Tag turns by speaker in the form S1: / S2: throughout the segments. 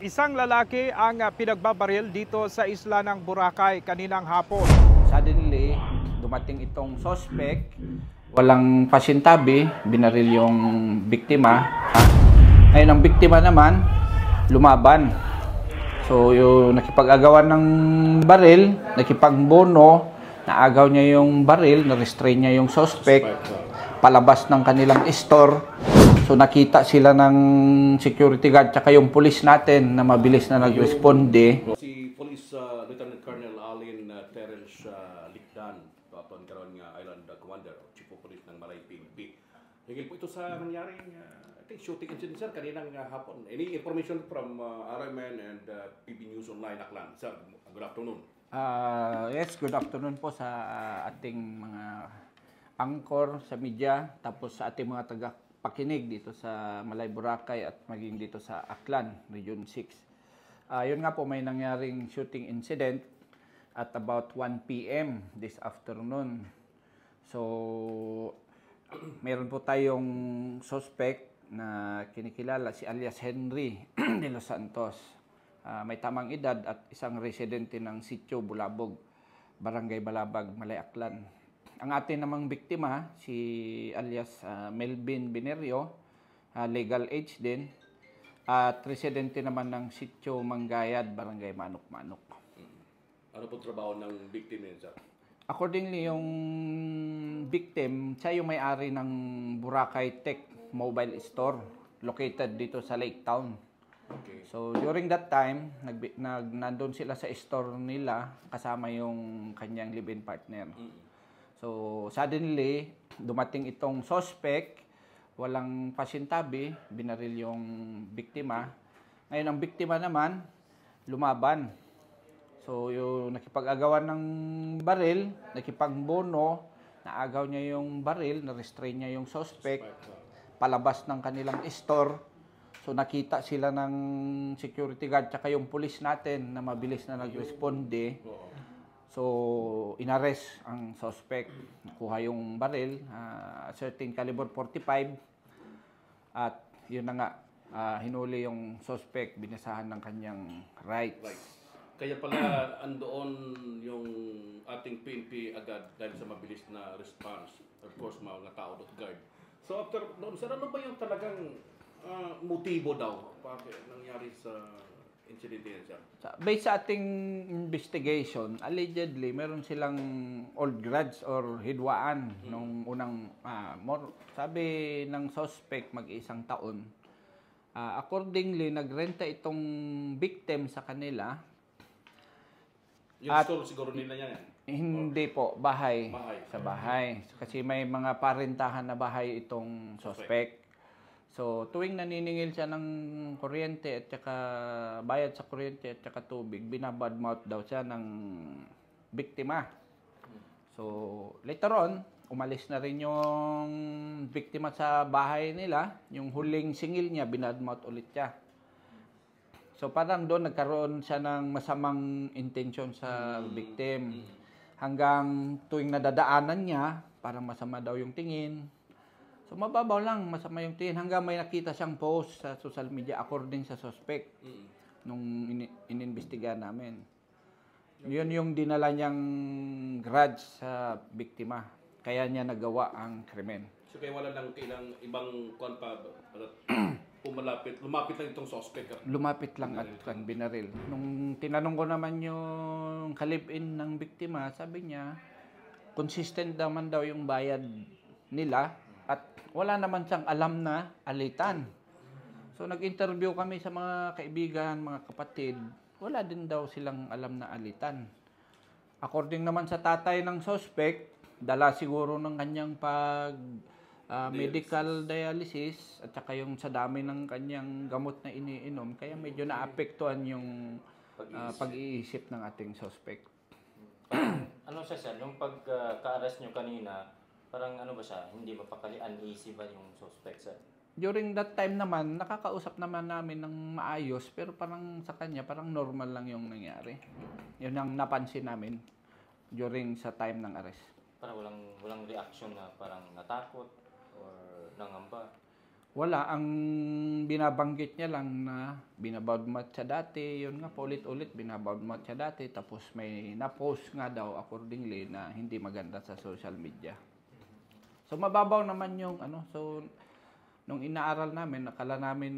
S1: Isang lalaki ang pinagbabaril dito sa isla ng Boracay kaninang hapon.
S2: Suddenly, dumating itong suspect. Walang pasintabi, binaril yung biktima. Ngayon ang biktima naman, lumaban. So yung nakipag-agawan ng baril, nakipagbono, naagaw niya yung baril, na-restrain niya yung suspect, palabas ng kanilang store. So nakita sila ng security guard tsaka yung police natin na mabilis na nagresponde.
S3: Si Police Lieutenant Colonel Alin Terence Likdan, paton karon nga Island Commander o Chief of Police ng Malay PNP. Higil po ito sa nangyaring I think shooting incident sir kaninang hapon. Any information from RMN and PB News Online Aklan? Sir, good afternoon.
S2: Yes, good afternoon po sa ating mga anchor sa media, tapos sa ating mga tagapakinig dito sa Malay Boracay at maging dito sa Aklan, Region 6. Yun nga po, may nangyaring shooting incident at about 1 p.m. this afternoon. So, meron po tayong suspect na kinikilala, si alias Henry de Los Santos. May tamang edad at isang residente ng Sitio Bulabog, Barangay Balabag, Malay Aklan. Ang atin namang biktima, si alias Melvin Binerio, legal age din, at residente naman ng Sitio Manggayad, Barangay Manok-Manok.
S3: Ano po trabaho ng victim niya, sir?
S2: Accordingly, yung victim, siya yung may-ari ng Boracay Tech Mobile Store located dito sa Lake Town.
S3: Okay.
S2: So during that time, nandun sila sa store nila kasama yung kanyang live-in partner. So suddenly, dumating itong suspect, walang pasintabi, binaril yung biktima. Ngayon ang biktima naman, lumaban. So yung nakipag-agawan ng baril, nakipagbono, naagaw niya yung baril, na-restrain niya yung suspect, palabas ng kanilang store. So nakita sila ng security guard tsaka yung police natin na mabilis na nagresponde. So inarrest ang suspect. Nakuha yung baril, certain caliber 45. At yun na nga, hinuli yung suspect, binasahan ng kanyang rights.
S3: Right. Kaya pala andoon yung ating PNP agad dahil sa mabilis na response. Of course, mga tao dot guard. So after noon, sir, ano ba yung talagang motibo daw bakit nangyari sa incident yan, sir?
S2: Based sa ating investigation, allegedly, meron silang old grudge or hidwaan nung unang, sabi ng suspect, mag-isang taon. Accordingly, nagrenta itong victim sa kanila.
S3: Yung store siguro nila yan?
S2: Hindi po, bahay. Sa bahay.
S3: Mm-hmm.
S2: Kasi may mga parentahan na bahay itong suspect. So, tuwing naniningil siya ng kuryente at saka bayad sa kuryente at saka tubig, binabadmouth daw siya ng biktima. So, later on, umalis na rin yung biktima sa bahay nila. Yung huling singil niya, binadmouth ulit siya. So, parang doon nagkaroon siya ng masamang intention sa victim. Hanggang tuwing nadadaanan niya, parang masama daw yung tingin. So, mababaw lang, masama yung tingin. Hanggang may nakita siyang post sa social media according sa suspect nung ininvestigahan namin. Yun yung dinala niyang grudge sa biktima. Kaya niya nagawa ang krimen.
S3: So, kaya wala lang kailang ibang lumapit lang itong suspect.
S2: Lumapit lang at binaril. Nung tinanong ko naman yung kalip-in ng biktima, sabi niya, consistent naman daw yung bayad nila at wala naman siyang alam na alitan. So nag-interview kami sa mga kaibigan, mga kapatid, wala din daw silang alam na alitan. According naman sa tatay ng suspect, dala siguro ng kanyang medical dialysis at saka yung sa dami ng kanyang gamot na iniinom, kaya medyo naapektuhan yung pag-iisip ng ating suspect.
S4: Ano siya sir, yung pagka-arrest nyo kanina, parang ano ba siya, hindi mapakali, uneasy ba yung suspect sir?
S2: During that time naman, nakakausap naman namin ng maayos, pero parang sa kanya, parang normal lang yung nangyari. Yun ang napansin namin during sa time ng arrest.
S4: Parang walang reaction na parang natakot or nangamba?
S2: Wala, ang binabanggit niya lang na binabawdmat siya dati, yun nga paulit-ulit binabawdmat siya dati, tapos may na-post nga daw accordingly na hindi maganda sa social media. So mababaw naman yung ano, so nung inaaral namin, akala namin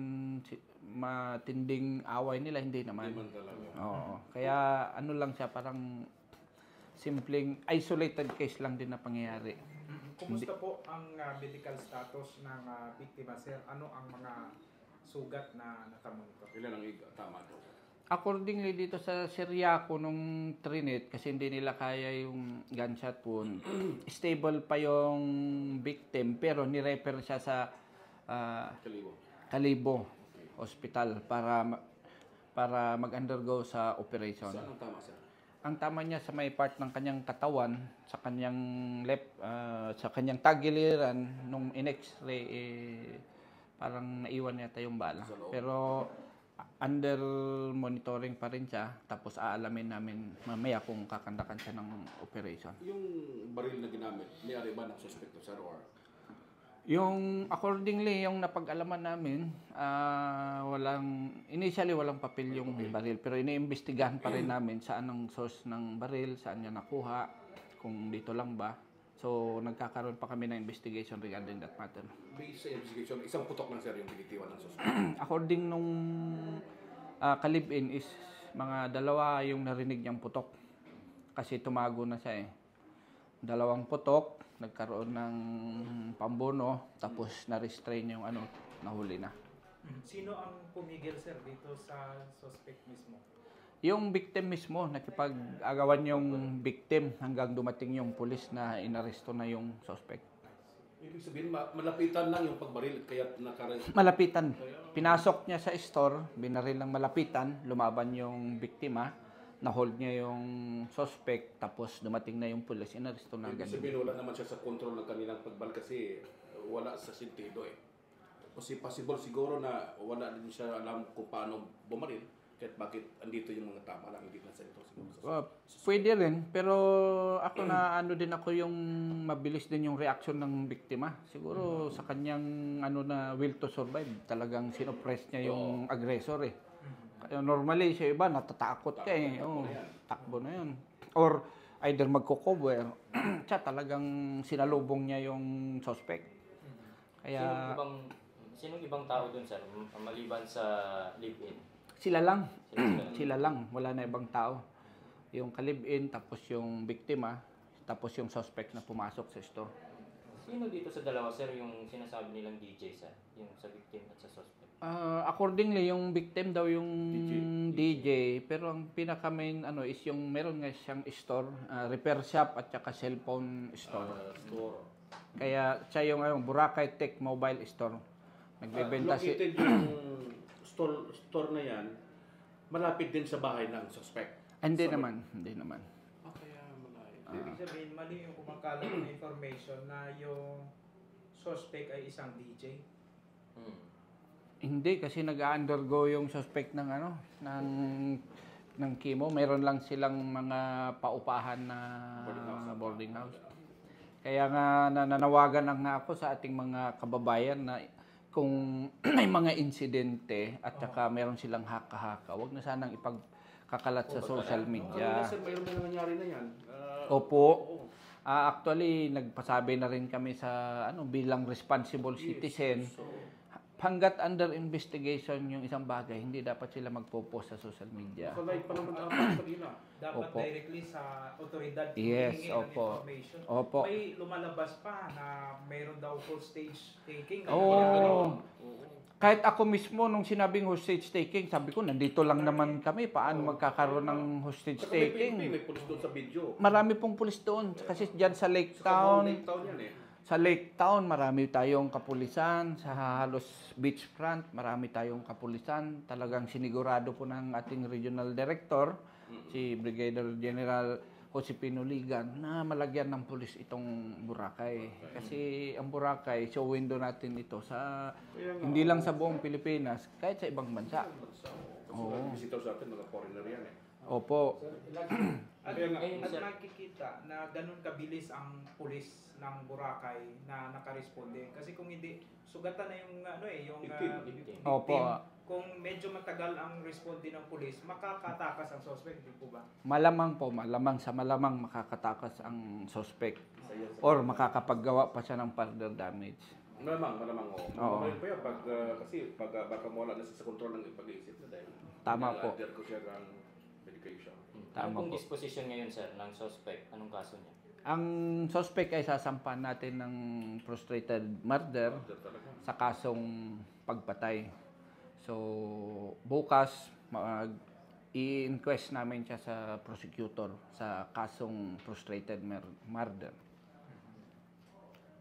S2: matinding away nila, hindi naman.
S3: Hindi man talaga.
S2: Oo, kaya ano lang siya, parang simpleng isolated case lang din na pangyayari.
S1: Kumusta po ang medical status ng biktima, sir? Ano ang mga sugat na nakamonitor?
S3: Ilan ang tama daw?
S2: Accordingly dito sa Siriaco nung Trinit, kasi hindi nila kaya yung gunshot wound, stable pa yung victim pero ni-refer siya sa
S3: Kalibo.
S2: Kalibo Hospital para mag-undergo sa operation.
S3: Saan ang tama, sir?
S2: Ang tama niya sa may part ng kanyang katawan, sa kanyang sa kanyang tagiliran, nung in-x-ray, parang naiwan yata yung bala. Pero under monitoring pa rin siya, tapos aalamin namin mamaya kung kakandakan siya ng operation.
S3: Yung baril na ginamit, may-ari ba ng suspecto, sir, or
S2: Yung accordingly, yung napag-alaman namin, initially walang papel yung baril, pero iniimbestigahan pa rin namin saan ang source ng baril, saan niya nakuha, kung dito lang ba. So nagkakaroon pa kami ng investigation regarding that matter.
S3: based sa investigation, isang putok lang, sir, yung binitiwan ng suspect?
S2: According nung kalibin is mga dalawa yung narinig niyang putok. Kasi tumago na siya eh. Dalawang putok, nagkaroon ng pambono, tapos na-restrain yung nahuli na.
S1: Sino ang pumigil, sir, dito sa suspect mismo?
S2: Yung victim mismo, nakipag-agawan yung victim hanggang dumating yung pulis na inaresto na yung suspect.
S3: Ibig sabihin, malapitan lang yung pagbaril, kaya
S2: Malapitan. Pinasok niya sa store, binaril ng malapitan, lumaban yung biktima, na-hold niya yung suspect, tapos dumating na yung pulis, inaresto na
S3: Ibig
S2: agad.
S3: sabihin, wala naman siya sa control ng kanilang pagbaril kasi wala sa sentido eh. Kasi possible siguro na wala din siya alam kung paano bumaril, kahit bakit andito yung mga tama lang, hindi na sa ito siguro.
S2: Pwede rin, pero ako na din ako yung mabilis din yung reaction ng biktima. Siguro sa kanyang na will to survive, talagang sinoppress niya yung aggressor eh. Kaya normally siya iba natatakot ka eh. Takbo na yun. Or either magko-cover, siya talagang sinalubong niya yung suspect. Kaya
S4: Sinong ibang tao dun, sir, maliban sa live-in?
S2: sila lang. Sila lang, wala na ibang tao. Yung kalib-in, tapos yung biktima, tapos yung suspect na pumasok sa store.
S4: Sino dito sa dalawa, sir, yung sinasabi nilang DJ, sir? Yung sa victim at sa suspect?
S2: Accordingly, yung victim daw yung DJ, pero ang pinaka-main is yung meron nga siyang store, repair shop at saka cellphone store. Kaya siya yung Boracay Tech Mobile Store. Nagbebenta
S3: Located yung store na yan, malapit din sa bahay ng suspect.
S2: Hindi naman.
S3: Kaya malayo.
S1: Ibig sabihin, mali yung kumakalat na information na yung suspect ay isang DJ.
S2: Hindi kasi nag-undergo yung suspect ng ng chemo. Meron lang silang mga paupahan na boarding house. Kaya nga nananawagan lang nga ako sa ating mga kababayan na kung may mga insidente at saka meron silang haka-haka, wag na sanang ipagkakalat sa social media.
S3: Sir, mayroon na nangyari na yan.
S2: Opo. Actually, nagpasabi na rin kami sa bilang responsible citizen. Hanggat under investigation yung isang bagay, hindi dapat sila magpo-post sa social media.
S3: Kalay pa naman ang kanila.
S1: Dapat
S2: Opo.
S1: directly sa otoridad
S2: Yes,
S1: humingi ng
S2: opo.
S1: information.
S2: Opo.
S1: May lumalabas pa na mayroon daw hostage taking.
S2: Oo. Kahit ako mismo, nung sinabing hostage taking, sabi ko, nandito lang naman kami. Paano magkakaroon ng hostage taking?
S3: May pulis doon sa video.
S2: Marami pong pulis doon. Kasi dyan sa Lake
S3: Town
S2: Town,
S3: yan eh.
S2: sa Lake Town, marami tayong kapulisan. Sa halos beachfront, marami tayong kapulisan. Talagang sinigurado po ng ating regional director, si Brigadier General Jose Pinuligan, na malagyan ng pulis itong Boracay. Kasi ang Boracay, show window natin ito sa hindi lang sa buong Pilipinas, kahit sa ibang bansa.
S3: Oo. Visitor sa atin, mga foreigner yan eh.
S2: Opo.
S1: At,
S3: Kaya nga,
S4: ngayon,
S1: at
S4: sir,
S1: makikita na ganun kabilis ang pulis ng Boracay na nakaresponde. Kasi kung hindi, sugatan na yung yung
S3: Victim.
S2: Opo.
S1: Kung medyo matagal ang responde ng pulis, makakatakas ang suspect, di po ba?
S2: Malamang po, malamang makakatakas ang suspect or makakapaggawa pa siya ng further damage.
S3: Malamang, oo.
S2: Oo.
S3: Malamang pa yan kasi baka mawala na siya sa kontrol ng pag-iisip na dahil
S2: Tama po.
S3: nag-adhere ko siya ng medication.
S2: Tama
S4: ano pong
S2: po.
S4: disposition ngayon, sir, ng suspect? Anong kaso niya?
S2: Ang suspect ay sasampahan natin ng frustrated murder
S3: Adhere talaga.
S2: sa kasong pagpatay. So, bukas i-inquest namin siya sa prosecutor sa kasong frustrated murder.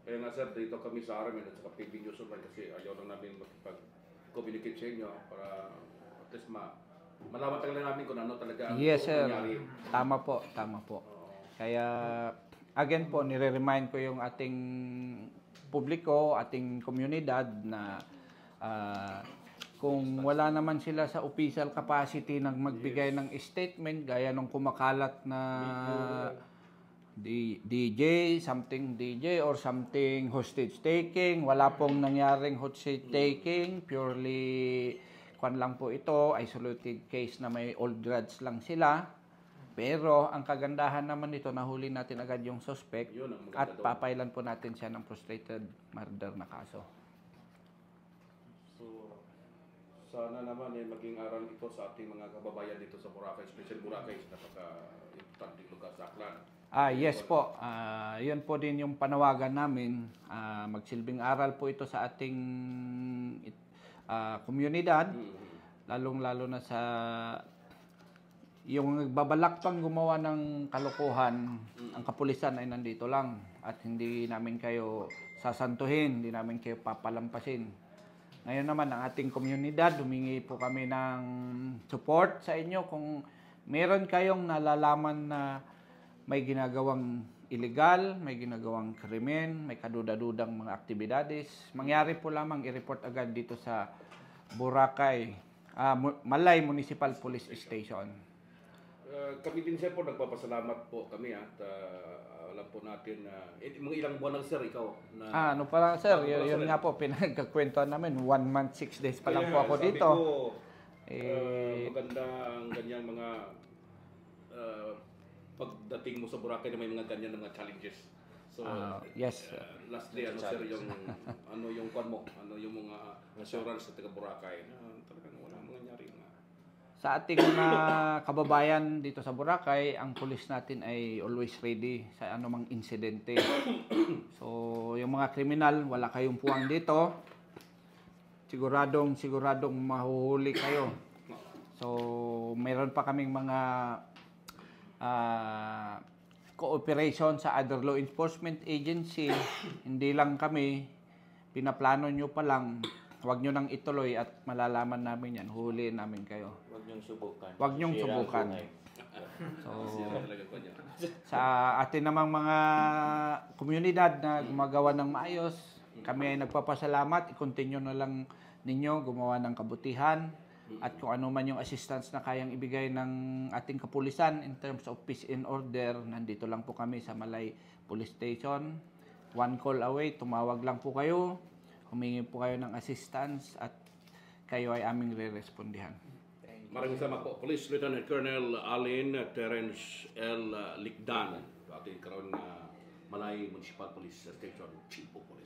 S3: Kaya nga sir, dito kami sa Aramin at sa PB News Online kasi ayaw lang namin makipag-communicate sa inyo para at least malaman talaga namin kung ano talaga ang
S2: Yes, sir.
S3: nangyari.
S2: Tama po. Kaya, again po, nire-remind ko yung ating publiko, ating komunidad na kung wala naman sila sa official capacity ng magbigay ng statement, gaya nung kumakalat na DJ or something hostage taking, wala pong nangyaring hostage taking, purely kwan lang po ito, isolated case na may old grudge lang sila. Pero ang kagandahan naman nito, nahuli natin agad yung suspect
S3: Yun ang maganda
S2: at
S3: doon.
S2: papailan po natin siya ng frustrated murder na kaso.
S3: So, sana naman maging aral ito sa ating mga kababayan dito sa Boracay, especially Boracay, napaka-importanting lugar sa Aklan.
S2: Yes po. Yun po din yung panawagan namin. Magsilbing aral po ito sa ating komunidad, lalong-lalo na sa yung nagbabalak pang gumawa ng kalokohan, ang kapulisan ay nandito lang at hindi namin kayo sasantuhin, hindi namin kayo papalampasin. Ngayon naman, ang ating komunidad, humingi po kami ng support sa inyo kung meron kayong nalalaman na may ginagawang illegal, may ginagawang krimen, may kaduda-dudang mga aktibidades. Mangyari po lamang i-report agad dito sa Boracay, Malay Municipal Police Station.
S3: Kami din sir po, nagpapasalamat po kami at alam po natin na mga ilang buwan lang sir ikaw na
S2: Ano pa lang sir, yun nga po, pinagkakwentuhan namin, 1 month, 6 days pa lang po ako
S3: sabi
S2: dito.
S3: ko,
S2: Eh,
S3: maganda ang ganyang mga pagdating mo sa Boracay na may mga ganyan na mga challenges. So,
S2: yes, sir.
S3: lastly, ano sir, yung ano yung kwan mo, ano yung mga assurance sa taga Boracay na talagang wala mga nangyari nga.
S2: Sa ating mga kababayan dito sa Boracay, ang pulis natin ay always ready sa anumang insidente. So, yung mga kriminal, wala kayong puwang dito. Siguradong mahuhuli kayo. So, meron pa kaming mga cooperation sa other law enforcement agency. Hindi lang kami, pinaplano nyo pa lang, huwag nyo nang ituloy at malalaman namin yan, huhuliin namin kayo.
S4: Huwag niyong subukan.
S2: Huwag niyong
S4: Sira ang
S2: subukan.
S4: buhay.
S2: So,
S3: Talaga kwan yan.
S2: sa atin namang mga komunidad na gumagawa ng maayos, kami ay nagpapasalamat. I-continue na lang ninyo gumawa ng kabutihan at kung ano man yung assistance na kayang ibigay ng ating kapulisan in terms of peace and order, nandito lang po kami sa Malay Police Station. 1 call away, tumawag lang po kayo, humingi po kayo ng assistance at kayo ay aming re-respondihan.
S3: Maraming salamat po. Police Lieutenant Colonel Alin Terence L. Likdan, ating karoon na Malay Municipal Police Station Chief of Police.